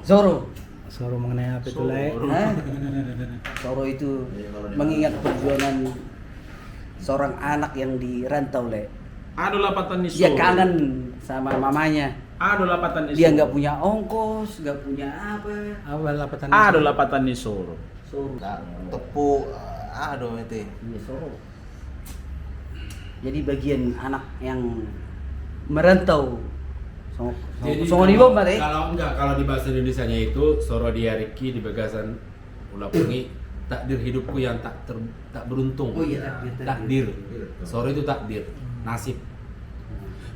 Zoro. Soro mengenai apa itu, Le? Hah? Zoro itu mengingat perjuangan seorang anak yang dirantau, Le. Ada lapatan ni Dia Soro. kangen sama mamanya. Ada lapatan ni Dia Soro. nggak punya ongkos, nggak punya apa. Apa lapatan? Ada lapatan ni Soro. Zoro. Tepuk aduh itu. Iya, Zoro. Jadi bagian anak yang merantau. Songo di bawah, Mate. Kalau di bahasa Indonesianya itu Soro diariki di bagasan ulah pungi takdir hidupku yang tak beruntung. Oh iya, takdir. Soro itu takdir, nasib.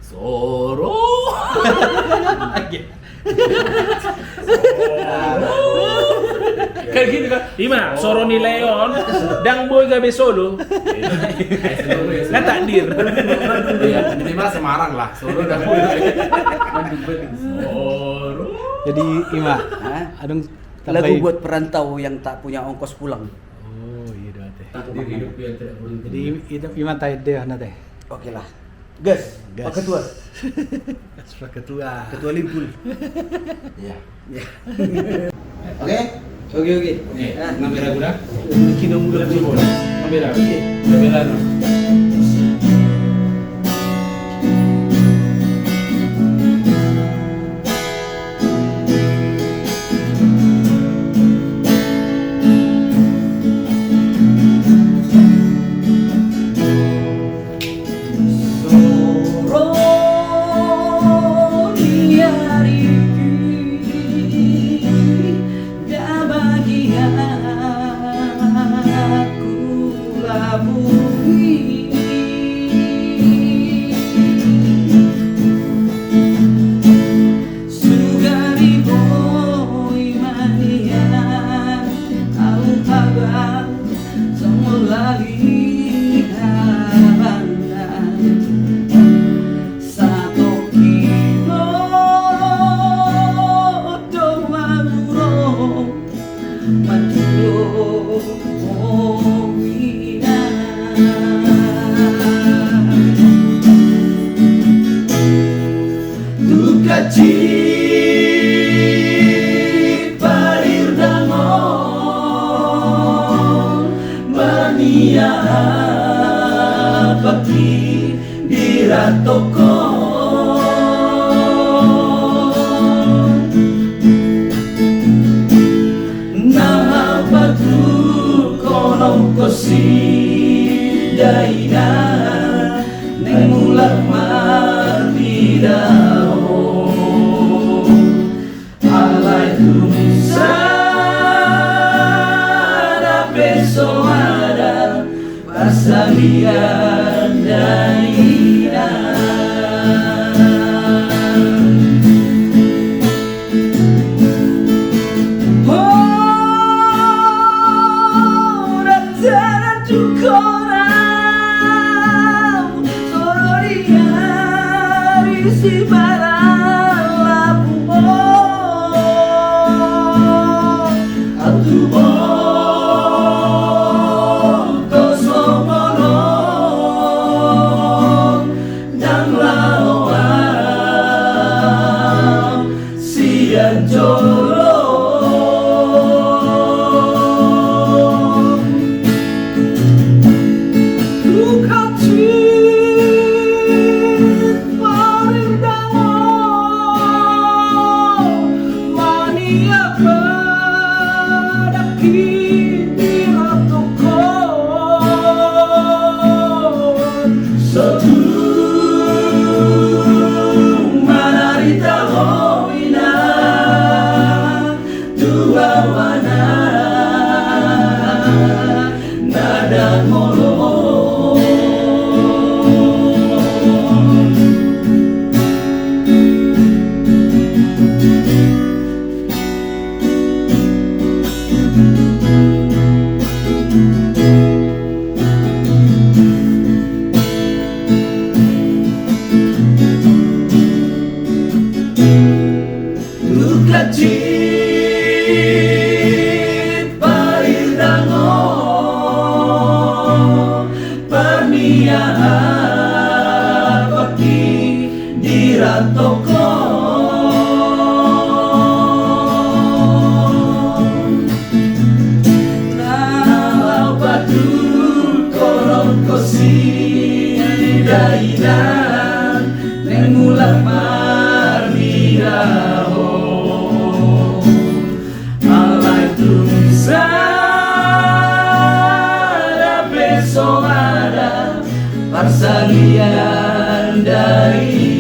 Soro. Kayak gitu kan. Ima, Soro ni Leon, dang boy gabe solo. Kan takdir. Iya, minimal Semarang lah. Soro dan Soro. Jadi Ima, Hah? adung Lagu buat perantau yang tak punya ongkos pulang. Oh iya dah teh. Takdir hidupku yang tidak beruntung. Jadi itu Ima tay deh na teh. Oke lah. Gas, Pak Ketua. Ketua ketua. Ketua Limpul. Iya. Ya. Oke. Oke. Oke, Nah, ngambil lagu dah. Kino muda dulu. Ngambil lagu. Ngambil lagu. bagian dari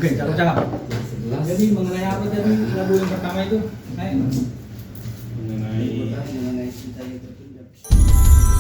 Oke, cakep. Jadi mengenai apa tadi lagu yang pertama itu? Mengenai mengenai cinta yang terpendam.